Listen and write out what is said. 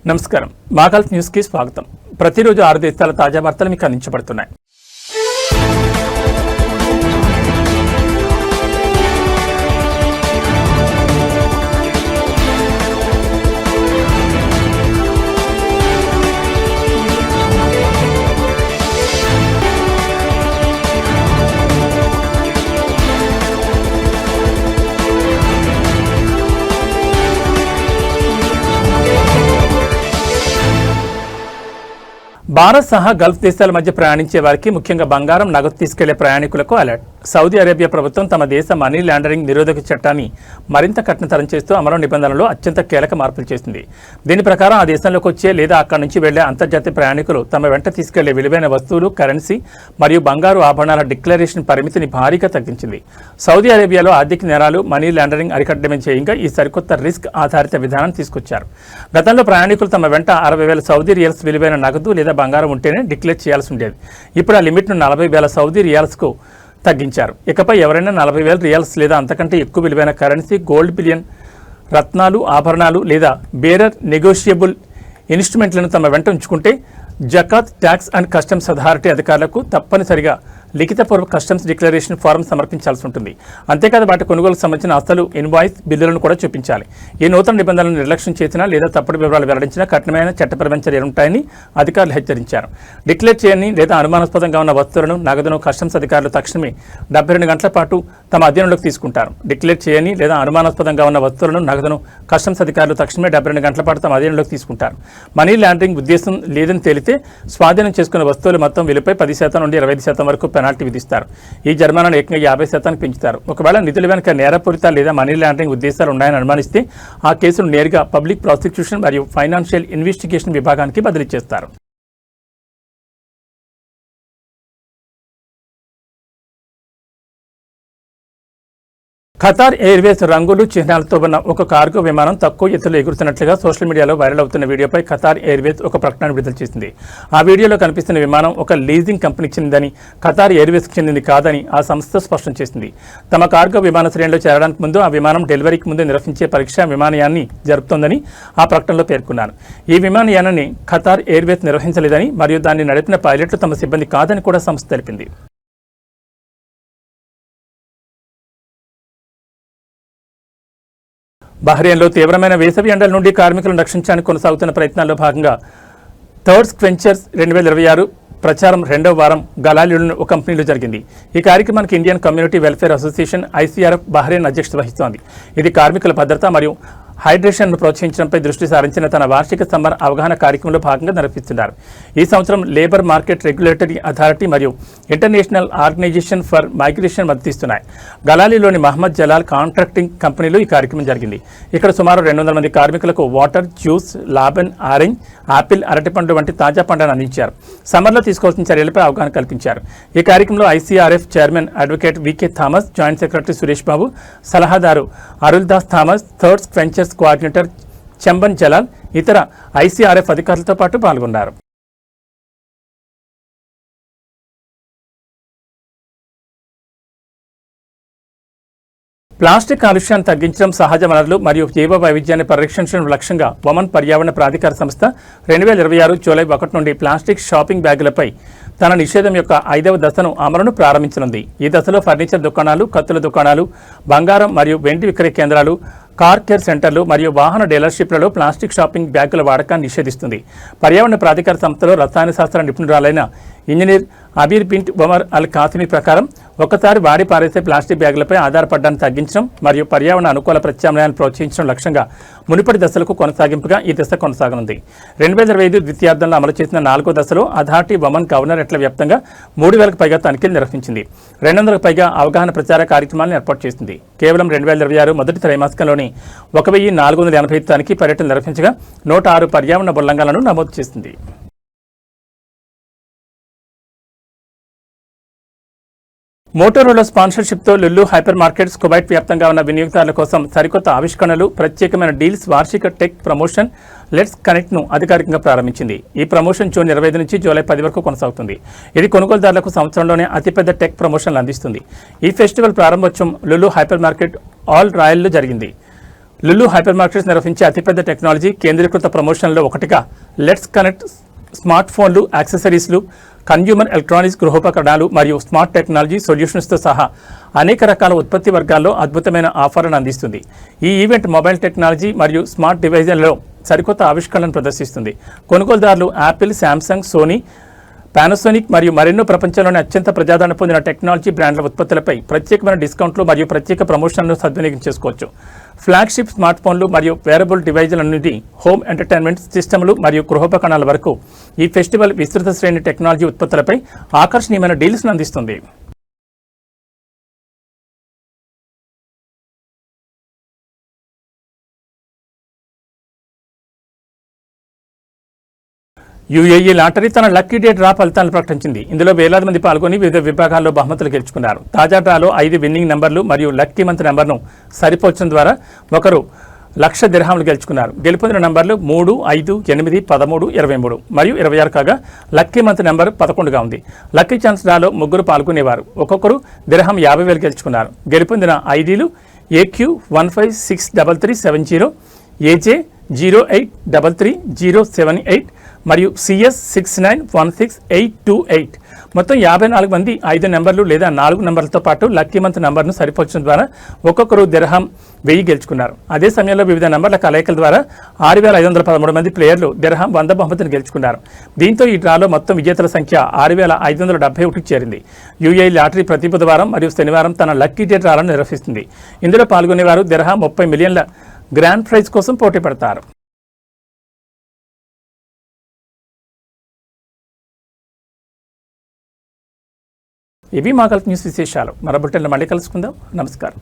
నమస్కారం. మాగల్ఫ్ న్యూస్ కి స్వాగతం. ప్రతిరోజు 6 దేశాల తాజా వార్తలు మీకు అందించబడుతున్నాయి. భారత్ సహా గల్ఫ్ దేశాల మధ్య ప్రయాణించే వారికి ముఖ్యంగా బంగారం, నగదు తీసుకెళ్లే ప్రయాణికులకు అలర్ట్. సౌదీ అరేబియా ప్రభుత్వం తమ దేశ మనీ లాండరింగ్ నిరోధక చట్టాన్ని మరింత కఠినతరం చేస్తూ అమలు నిబంధనలలో అత్యంత కీలక మార్పులు చేసింది. దీని ప్రకారం ఆ దేశంలోకి వచ్చే లేదా అక్కడి నుంచి వెళ్లే అంతర్జాతీయ ప్రయాణికులు తమ వెంట తీసుకెళ్లే విలువైన వస్తువులు, కరెన్సీ మరియు బంగారు ఆభరణాల డిక్లరేషన్ పరిమితిని భారీగా తగ్గించింది. సౌదీ అరేబియాలో ఆర్థిక నేరాలు, మనీ లాండరింగ్ అరికట్టడమే చేయంగా ఈ సరికొత్త రిస్క్ ఆధారిత విధానం తీసుకొచ్చారు. గతంలో ప్రయాణికులు తమ వెంట 60,000 సౌదీ రియల్స్ విలువైన నగదు లేదా బంగారం ఉంటేనే డిక్లేర్ చేయాల్సి ఉండేది. ఇప్పుడు ఆ లిమిట్ను 40,000 సౌదీ రియాల్స్కు తగ్గించారు. ఇకపై ఎవరైనా 40,000 రియాల్స్ లేదా అంతకంటే ఎక్కువ విలువైన కరెన్సీ, గోల్డ్ బిలియన్, రత్నాలు, ఆభరణాలు లేదా బేరర్ నెగోషియబుల్ ఇన్స్ట్రుమెంట్లను తమ వెంట ఉంచుకుంటే zakat, tax and customs authority అధికారులకు తప్పనిసరిగా లిఖితపూర్వక కస్టమ్స్ డిక్లరేషన్ ఫారం సమర్పించాల్సి ఉంటుంది. అంతేకాదు వాటి కొనుగోలుకు సంబంధించిన ఆస్తులు, ఇన్వాయిస్, బిల్లులను కూడా చూపించాలి. ఈ నూతన నిబంధనలను నిర్లక్ష్యం చేసినా లేదా తప్పుడు వివరాలు వెల్లడించినా కఠినమైన చట్టపరమైన చర్యలు ఉంటాయని అధికారులు హెచ్చరించారు. డిక్లేర్ చేయని లేదా అనుమానాస్పదంగా ఉన్న వస్తువులను, నగదును కస్టమ్స్ అధికారులు తక్షణమే 72 గంటల పాటు తమ అధీనంలోకి తీసుకుంటారు. డిక్లేర్ చేయని లేదా అనుమానాస్పదంగా ఉన్న వస్తువులను, నగదును కస్టమ్స్ అధికారులు తక్షణమే 72 గంటల పాటు తమ అధీనంలోకి తీసుకుంటారు. మనీ లాండరింగ్ ఉద్దేశం లేదని తేలితే స్వాధీనం చేసుకున్న వస్తువుల మొత్తం విలువపై 10% నుండి 25% వరకు పెనాల్టీ విధిస్తారు. ఈ జరిమానాను ఏకంగా 50% పెంచుతారు. ఒకవేళ నిధుల వెనుక నేరపూరిత లేదా మనీ లాండరింగ్ ఉద్దేశాలు ఉన్నాయని అనుమానిస్తే ఆ కేసును నేరుగా పబ్లిక్ ప్రాసిక్యూషన్ మరియు ఫైనాన్షియల్ ఇన్వెస్టిగేషన్ విభాగానికి బదిలీ చేస్తారు. ఖతార్ ఎయిర్వేస్ రంగులు, చిహ్నాలతో ఉన్న ఒక కార్గో విమానం తక్కువ ఎత్తులో ఎగురుతున్నట్లుగా సోషల్ మీడియాలో వైరల్ అవుతున్న వీడియోపై ఖతార్ ఎయిర్వేస్ ఒక ప్రకటన విడుదల చేసింది. ఆ వీడియోలో కనిపిస్తున్న విమానం ఒక లీజింగ్ కంపెనీకి చెందిందని, ఖతార్ ఎయిర్వేస్కి చెందింది కాదని ఆ సంస్థ స్పష్టం చేసింది. తమ కార్గో విమాన శ్రేణిలో చేరడానికి ముందు ఆ విమానం డెలివరీకి ముందు నిర్వహించే పరీక్షా విమానయాన్ని జరుపుతోందని ఆ ప్రకటనలో పేర్కొన్నారు. ఈ విమానయానాన్ని ఖతార్ ఎయిర్వేస్ నిర్వహించలేదని మరియు దాన్ని నడిపిన పైలట్లు తమ సిబ్బంది కాదని కూడా సంస్థ తెలిపింది. బహ్రెయిన్లో తీవ్రమైన వేసవి ఎండల నుండి కార్మికులను రక్షించడానికి కొనసాగుతున్న ప్రయత్నాల్లో భాగంగా థర్డ్స్ వెంచర్స్ 2026 ప్రచారం 2వ వారం గలాలీలోని ఒక కంపెనీలో జరిగింది. ఈ కార్యక్రమానికి Indian community welfare association ICRF Bahrain అధ్యక్షత వహిస్తోంది. ఇది కార్మికుల భద్రత మరియు హైడ్రేషన్ను ప్రోత్సహించడంపై దృష్టి సారించిన తన వార్షిక సమ్మర్ అవగాహన కార్యక్రమంలో భాగంగా నిర్వహిస్తున్నారు. ఈ సంవత్సరం లేబర్ మార్కెట్ రెగ్యులేటరీ అథారిటీ మరియు ఇంటర్నేషనల్ ఆర్గనైజేషన్ ఫర్ మైగ్రేషన్ మద్దతిస్తున్నాయి. గలాలీలోని మహమ్మద్ జలాల్ కాంట్రాక్టింగ్ కంపెనీలో ఈ కార్యక్రమం జరిగింది. ఇక్కడ సుమారు 200 మంది కార్మికులకు water, juice, laban, orange, apple, అరటిపండ్లు వంటి తాజా పండ్లను అందించారు. సమ్మర్లో తీసుకోవాల్సిన చర్యలపై అవగాహన కల్పించారు. ఈ కార్యక్రమంలో ICRF chairman advocate VK Thomas, joint secretary Suresh Babu, సలహాదారు Aruldas Thomas, thirds ventures coordinator Chamban Jalal, ఇతర ICRF అధికారులతో పాటు పాల్గొన్నారు. ప్లాస్టిక్ కాలుష్యాన్ని తగ్గించడం, సహజ వనరులు మరియు జీవ వైవిధ్యాన్ని పరిరక్షించడం లక్ష్యంగా ఒమన్ పర్యావరణ ప్రాధికార సంస్థ 2026 జూలై 1 నుండి ప్లాస్టిక్ షాపింగ్ బ్యాగులపై తన నిషేధం యొక్క 5వ దశను అమలును ప్రారంభించనుంది. ఈ దశలో ఫర్నిచర్ దుకాణాలు, కత్తుల దుకాణాలు, బంగారం మరియు వెండి విక్రయ కేంద్రాలు, కార్ కేర్ సెంటర్లు మరియు వాహన డీలర్షిప్లలో ప్లాస్టిక్ షాపింగ్ బ్యాగుల వాడకాన్ని నిషేధిస్తుంది. పర్యావరణ ప్రాధికార సంస్థలో రసాయన శాస్త్ర నిపుణురాలైన ఇంజనీర్ అబీర్ బింట్ ఒమర్ అల్ కాసిమీ ప్రకారం ఒక్కసారి వాడి పారేసే ప్లాస్టిక్ బ్యాగులపై ఆధారపడడాన్ని తగ్గించడం మరియు పర్యావరణ అనుకూల ప్రత్యామ్నాయాలను ప్రోత్సహించడం లక్ష్యంగా మునుపటి దశలకు కొనసాగింపుగా ఈ దశ కొనసాగనుంది. 2025 ద్వితీయార్థంలో అమలు చేసిన 4వ దశలో అథారిటీ ఒమన్ గవర్నరేట్ల వ్యాప్తంగా 3,000కు పైగా తనిఖీలు నిర్వహించింది. 200కు పైగా అవగాహన ప్రచార కార్యక్రమాలను ఏర్పాటు చేసింది. కేవలం 2026 మొదటి త్రైమాసికంలోని 1,485 తనిఖీ పర్యటనలు నిర్వహించగా 106 పర్యావరణ ఉల్లంఘనలను నమోదు చేసింది. మోటోరోలా స్పాన్సర్షిప్తో లుల్లు హైపర్ మార్కెట్స్ కువైట్ వ్యాప్తంగా ఉన్న వినియోగదారుల కోసం సరికొత్త ఆవిష్కరణలు, ప్రత్యేకమైన డీల్స్ వార్షిక టెక్ ప్రమోషన్ లెట్స్ కనెక్ట్ను అధికారికంగా ప్రారంభించింది. ఈ ప్రమోషన్ జూన్ 25 నుంచి జూలై 10 వరకు కొనసాగుతుంది. ఇది కొనుగోలుదారులకు సంవత్సరంలోనే అతిపెద్ద టెక్ ప్రమోషన్లు అందిస్తుంది. ఈ ఫెస్టివల్ ప్రారంభోత్సవం లుల్లు హైపర్ మార్కెట్ ఆల్ రాయల్లో జరిగింది. లులు హైపర్ మార్కెట్స్ నిర్వహించే అతిపెద్ద టెక్నాలజీ కేంద్రీకృత ప్రమోషన్లో ఒకటిగా లెట్స్ కనెక్ట్ స్మార్ట్ ఫోన్లు, యాక్సెసరీస్లు, కన్జ్యూమర్ ఎలక్ట్రానిక్స్, గృహోపకరణాలు మరియు స్మార్ట్ టెక్నాలజీ సొల్యూషన్స్తో సహా అనేక రకాల ఉత్పత్తి వర్గాల్లో అద్భుతమైన ఆఫర్లను అందిస్తుంది. ఈ ఈవెంట్ మొబైల్ టెక్నాలజీ మరియు స్మార్ట్ డివైజులలో సరికొత్త ఆవిష్కరణలను ప్రదర్శిస్తుంది. కొనుగోలుదారులు యాపిల్, శాంసంగ్, సోనీ, పానాసోనిక్ మరియు మరెన్నో ప్రపంచంలోని అత్యంత ప్రజాదరణ పొందిన టెక్నాలజీ బ్రాండ్ల ఉత్పత్తులపై ప్రత్యేకమైన డిస్కౌంట్లు మరియు ప్రత్యేక ప్రమోషన్లను సద్వినియోగం చేసుకోవచ్చు. ఫ్లాగ్షిప్ స్మార్ట్ ఫోన్లు మరియు వేరబుల్ డివైజుల నుండి హోమ్ ఎంటర్టైన్మెంట్ సిస్టమ్లు మరియు గృహోపకరణాల వరకు ఈ ఫెస్టివల్ విస్తృత శ్రేణి టెక్నాలజీ ఉత్పత్తులపై ఆకర్షణీయమైన డీల్స్ను అందిస్తుంది. యూఏఈ లాటరీ తన లక్కీ డే డ్రా ఫలితాలను ప్రకటించింది. ఇందులో వేలాది మంది పాల్గొని వివిధ విభాగాల్లో బహుమతులు గెలుచుకున్నారు. తాజా డ్రాలో 5 విన్నింగ్ నంబర్లు మరియు లక్కీ మంత్ నెంబర్ను సరిపోల్చడం ద్వారా ఒకరు $1,00,000 గెలుచుకున్నారు. గెలుపొందిన నంబర్లు 3, 5, 8, 13, 23 మరియు 26 కాగా లక్కీ మంత్ నెంబర్ 11గా ఉంది. లక్కీ ఛాన్స్ డ్రాలో 3 పాల్గొనేవారు ఒక్కొక్కరు $50,000 గెలుచుకున్నారు. గెలుపొందిన ఐడీలు AQ156337, AJ 08333078 మరియు CS 6916828. మొత్తం 54 మంది 5 నెంబర్లు లేదా 4 నెంబర్లతో పాటు లక్కీ మంత్ నెంబర్ను సరిపోల్చడం ద్వారా ఒక్కొక్కరు $1000 గెలుచుకున్నారు. అదే సమయంలో వివిధ నెంబర్ల కలయికల ద్వారా 6513 మంది ప్లేయర్లు $100 బహుమతిని గెలుచుకున్నారు. దీంతో ఈ డ్రాలో మొత్తం విజేతల సంఖ్య 6571కి చేరింది. యూఏఈ లాటరీ ప్రతి బుధవారం మరియు శనివారం తన లక్కీ డే డ్రాలను నిర్వహిస్తుంది. ఇందులో పాల్గొనేవారు $30 మిలియన్ల గ్రాండ్ ప్రైజ్ కోసం పోటీ పడతారు. ఇవి మా గల్ఫ్ న్యూస్ విశేషాలు. మరో బులెటిన్లో మళ్ళీ కలుసుకుందాం. నమస్కారం.